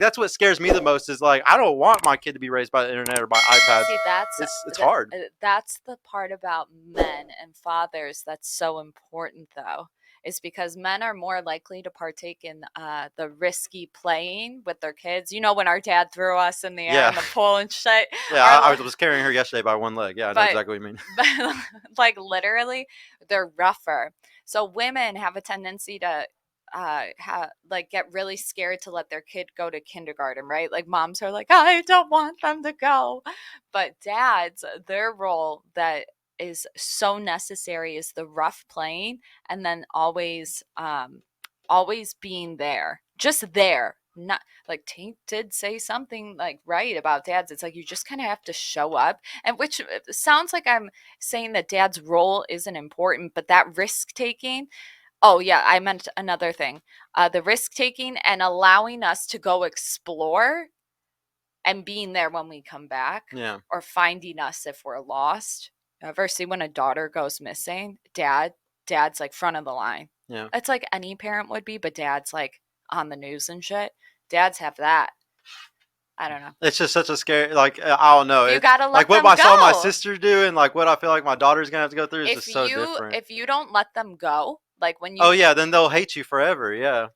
that's what scares me the most is like, I don't want my kid to be raised by the internet or by iPads. See, It's hard. that's the part about men and fathers that's so important, though, is because men are more likely to partake in the risky playing with their kids. You know, when our dad threw us in the air Yeah. in the pool and shit. Yeah, I Our, was carrying her yesterday by one leg. Yeah, I know but exactly what you mean. but like literally, they're rougher. So women have a tendency to like get really scared to let their kid go to kindergarten, right? Like moms are like, I don't want them to go. But dads, their role that is so necessary is the rough playing, and then always being there. Just there. Not like Tank did say something like right about dads. It's like you just kind of have to show up, and which sounds like I'm saying that dad's role isn't important, but that risk taking. Oh, yeah, I meant another thing. The risk taking and allowing us to go explore and being there when we come back Yeah. or finding us if we're lost. Ever see when a daughter goes missing? Dad's like front of the line. Yeah. It's like any parent would be, but dad's like on the news and shit. Dads have that. I don't know. It's just such a scary, like, I don't know. You gotta Like let what them I saw my go. sister do and like what I feel like my daughter's going to have to go through is If just so you different. if you don't let them go, like when Oh, you yeah, then they'll hate you forever. Yeah.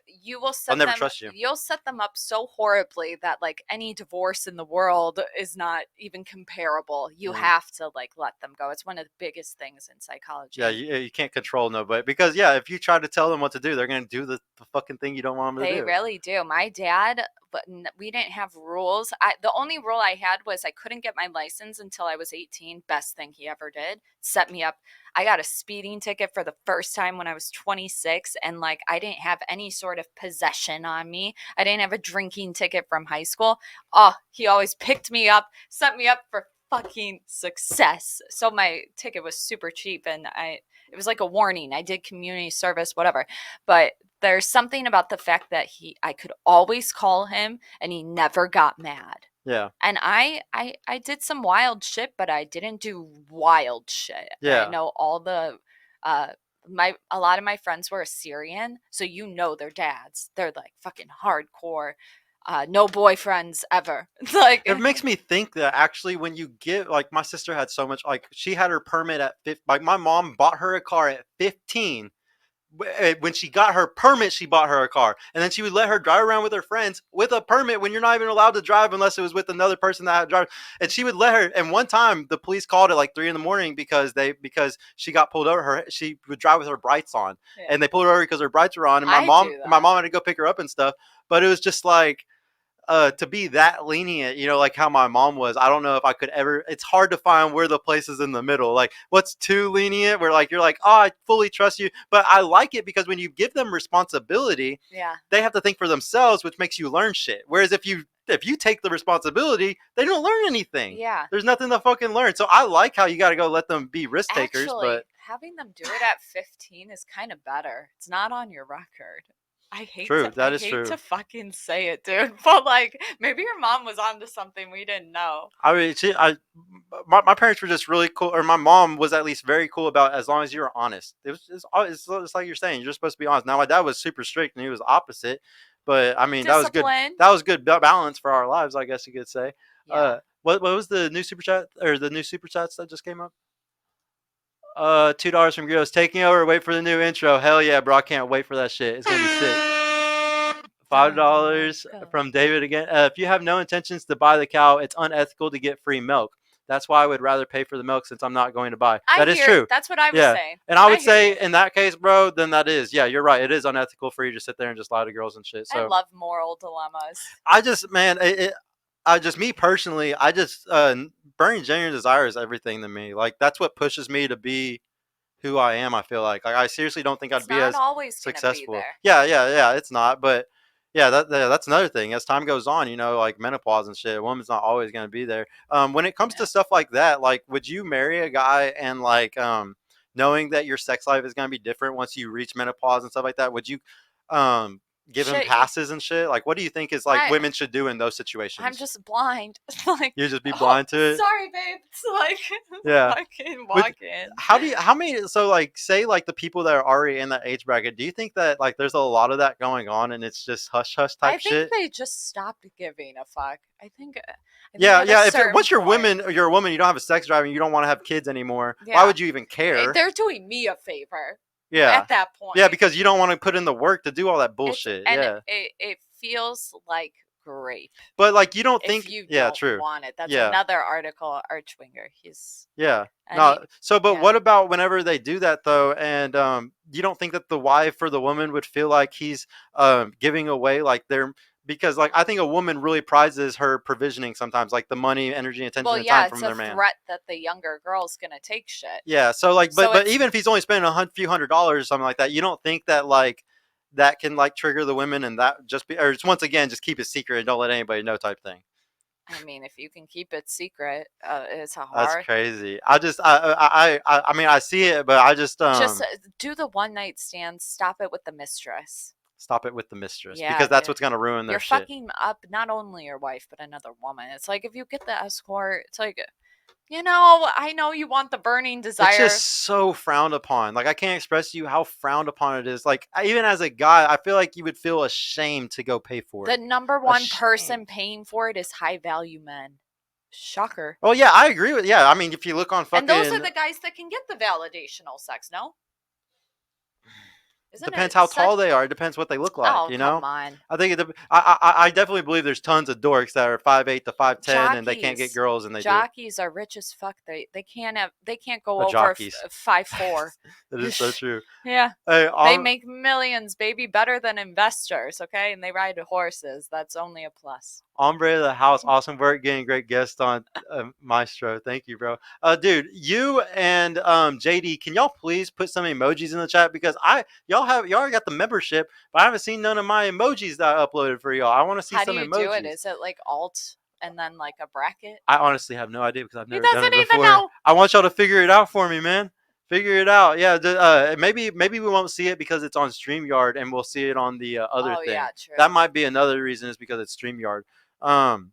you will I'll set never them trust you. you'll set them up so horribly that like any divorce in the world is not even comparable. You Mm. have to like let them go. It's one of the biggest things in psychology. Yeah, you can't control nobody because, yeah, if you try to tell them what to do, they're going to do the fucking thing you don't want them to They do. really do. My dad, but we didn't have rules. The only rule I had was I couldn't get my license until I was 18. Best thing he ever did. Set me up. I got a speeding ticket for the first time when I was 26, and like I didn't have any sort of possession on me. I didn't have a drinking ticket from high school. Oh, he always picked me up, set me up for fucking success. So my ticket was super cheap, and it was like a warning. I did community service, whatever. But there's something about the fact that I could always call him and he never got mad. Yeah. And I did some wild shit, but I didn't do wild shit. I Yeah. know all the uh a lot of my friends were Assyrian, so you know their dads. They're like fucking hardcore. No boyfriends ever. Like It makes me think that actually when you get, like, my sister had so much, like, she had her permit at 15. Like, my mom bought her a car at 15. When she got her permit, she bought her a car, and then she would let her drive around with her friends with a permit when you're not even allowed to drive unless it was with another person that had to drive. And she would let her. And one time, the police called at like 3 a.m. because she got pulled over. She would drive with her brights on, yeah. and they pulled her over because her brights were on. And I do that. my mom had to go pick her up and stuff. But it was just like, to be that lenient, like how my mom was. I don't know if I could ever. It's hard to find where the place is in the middle. Like, what's too lenient? Where like you're like, oh, I fully trust you, but I like it because when you give them responsibility, Yeah. they have to think for themselves, which makes you learn shit. Whereas if you take the responsibility, they don't learn anything. Yeah. There's nothing to fucking learn. So I like how you got to go let them be risk takers. Actually, But having them do it at 15 is kind of better. It's not on your record. I hate True, to, that I is hate true. to fucking say it, dude. But like, maybe your mom was onto something we didn't know. I mean, my parents were just really cool, or my mom was at least very cool about as long as you were honest. It's like you're saying, you're supposed to be honest. Now my dad was super strict and he was opposite, but I mean that was good. Discipline. That was good balance for our lives, I guess you could say. Yeah. What was the new super chat or the new super chats that just came up? $2 from Grills taking over. Wait for the new intro. Hell yeah, bro! I can't wait for that shit. It's gonna be sick. $5 from David again. If you have no intentions to buy the cow, it's unethical to get free milk. That's why I would rather pay for the milk since I'm not going to buy. That is true. That's what I was saying. And I would say in that case, bro, then that is, yeah, you're right. It is unethical for you to sit there and just lie to girls and shit. So I love moral dilemmas. I just, man, me personally, burning genuine desire is everything to me. Like, that's what pushes me to be who I am. I feel like I seriously don't think I'd be as successful. Yeah, it's not, but yeah, that's another thing. As time goes on, like menopause and shit, a woman's not always going to be there. When it comes to stuff like that, like, would you marry a guy and like, knowing that your sex life is going to be different once you reach menopause and stuff like that? Would you, give him Shit, passes and shit? Like, what do you think is like I women should do in those I'm situations? just blind. Like, You just be oh, blind to it. sorry, babe. It's like Yeah. fucking But walk in. how many, so like, say like the people that are already in that age bracket, do you think that like there's a lot of that going on and it's just hush hush I type think shit? they just stopped giving a fuck. I think Yeah, at a yeah. If certain once point, you're a woman, you don't have a sex drive and you don't want to have kids anymore. Why yeah, would you even care? they're doing me a favor Yeah, at that yeah, point. because you don't want to put in the work to do all that It's bullshit. and Yeah, it feels like grape but like you don't if think. you Yeah, don't true. want it. That's Yeah, another article, Archwinger. He's yeah. and No. he, So, but yeah. what about whenever they do that though, and you don't think that the wife or the woman would feel like he's giving away like their, because like I think a woman really prizes her provisioning sometimes, like the money, energy, attention, Well, and time yeah, it's from a their man. threat that the younger girl's gonna take shit. Yeah. So like, So but it's even if he's only spending few $100s or something like that, you don't think that like that can like trigger the women and that just be, or it's once again just keep it secret and don't let anybody know type thing. I mean, if you can keep it secret, it's a That's hard. crazy. I mean I see it, but I just Just do the one night stand. Stop it with the mistress. stop it with the mistress because Yeah, that's dude. what's gonna ruin their You're shit. fucking up not only your wife but another woman. It's like if you get the escort, it's like, I know you want the burning It's just desire. so frowned upon. Like I can't express to you how frowned upon it is. Like even as a guy, I feel like you would feel ashamed to go pay for The it. number one person Ashamed. paying for it is high value men. Shocker. Oh yeah, I agree with. Yeah, I mean, if you look on And those are fucking, the guys that can get the validational sex, no? Isn't depends it how such? tall they are. It depends what they look like. Oh, You come know, on. I think I definitely believe there's tons of dorks that are 5'8" to 5'10" and they can't get Jockeys. girls and they do it. Jockeys are rich as fuck. They can't go A over jockeys. 5'4". That is so true. Yeah. Hey, They make millions, baby, better than investors, okay? And they ride horses. That's only a plus. Ombre of the house, awesome work, getting great guest on Maestro. Thank you, bro. Dude, you and JD, can y'all please put some emojis in the chat because y'all already got the membership, but I haven't seen none of my emojis that I uploaded for y'all. I want to see How do some you do it? emojis. Is it like alt and then like a bracket? I honestly have no idea because I've He never done it doesn't even before. know. I want y'all to figure it out for me, man. Figure it out. Yeah, maybe we won't see it because it's on StreamYard and we'll see it on the other Oh, thing. yeah, true. That might be another reason is because it's StreamYard. Um,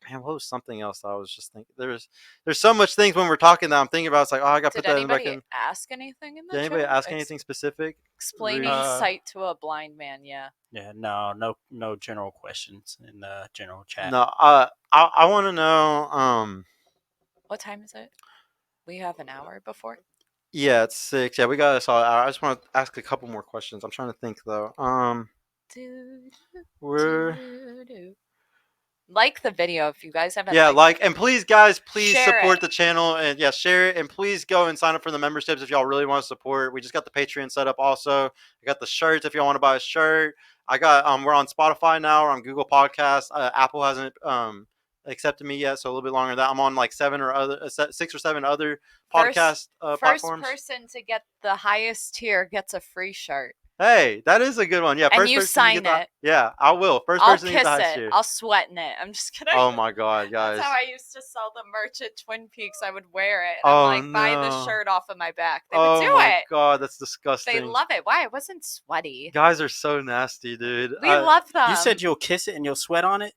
Man, what was something else I was just thinking? There's so much things when we're talking that I'm thinking about. It's like, oh, I got to Did put that in the back anybody in. ask anything in the Did anybody chat? ask anything specific? Explaining sight to a blind man, yeah. Yeah, no general questions in the general chat. No, I want to know. What time is it? We have an hour before. Yeah, it's 6. Yeah, we got a solid hour. I just want to ask a couple more questions. I'm trying to think though. We're Like the video if you guys haven't Yeah, liked like, and please, guys, please Share support it. the channel and yeah, share it, and please go and sign up for the memberships if y'all really want to support. We just got the Patreon set up. Also, I got the shirts if y'all want to buy a shirt. I got we're on Spotify now. We're on Google Podcasts. Apple hasn't accepted me yet, so a little bit longer than that. I'm on like 6 or 7 other First podcast first platforms. person to get the highest tier gets a free shirt. Hey, that is a good one. Yeah, And first you person to sign get it. yeah, I will. First I'll person to get the kiss highest it. tier. I'll sweat in it. I'm just kidding. Oh my god, guys. That's how I used to sell the merch at Twin Peaks. I would wear it and Oh, I'm like, buy the no. shirt off of my back. They would Oh do my it. god, that's They disgusting. love it. Why? It wasn't sweaty. Guys are so nasty, dude. We love them. You said you'll kiss it and you'll sweat on it?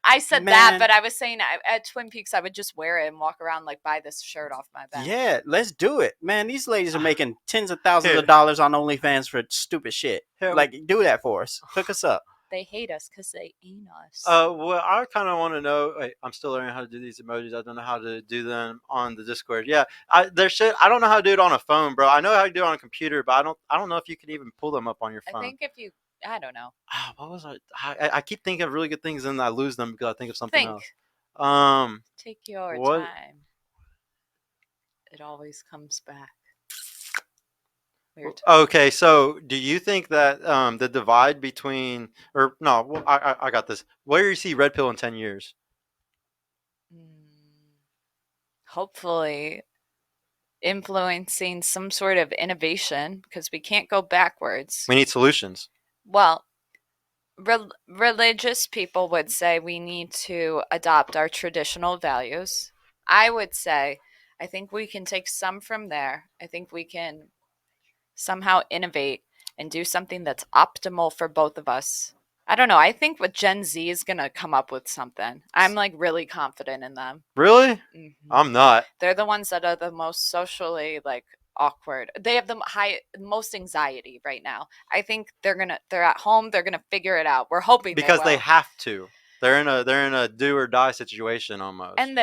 I said that, Man. but I was saying at Twin Peaks, I would just wear it and walk around like, buy this shirt off my back. Yeah, let's do it. Man, these ladies are making tens of thousands Here. of dollars on OnlyFans for stupid shit. Here. Like, do that for us. Hook us up. They hate us because they ain't us. Well, I kind of want to know. Wait, I'm still learning how to do these emojis. I don't know how to do them on the Discord. Yeah, there's shit. I don't know how to do it on a phone, bro. I know how to do it on a computer, but I don't know if you can even pull them up on your phone. I think if you, I don't know. What was I keep thinking of really good things and I lose them because I think of something Think. else. Take your what? time. It always comes back. Weird. Okay, so do you think that the divide between, or no, well, I got this. Where do you see Red Pill in 10 years? Hopefully influencing some sort of innovation because we can't go backwards. We need solutions. Well, religious people would say we need to adopt our traditional values. I would say I think we can take some from there. I think we can somehow innovate and do something that's optimal for both of us. I don't know. I think what Gen Z is gonna come up with something. I'm like really confident in them. Really? Hmm. I'm not. They're the ones that are the most socially like awkward. They have the most anxiety right now. I think they're at home. They're gonna figure it out. We're hoping they Because they will. have to. They're in a do or die situation almost. And the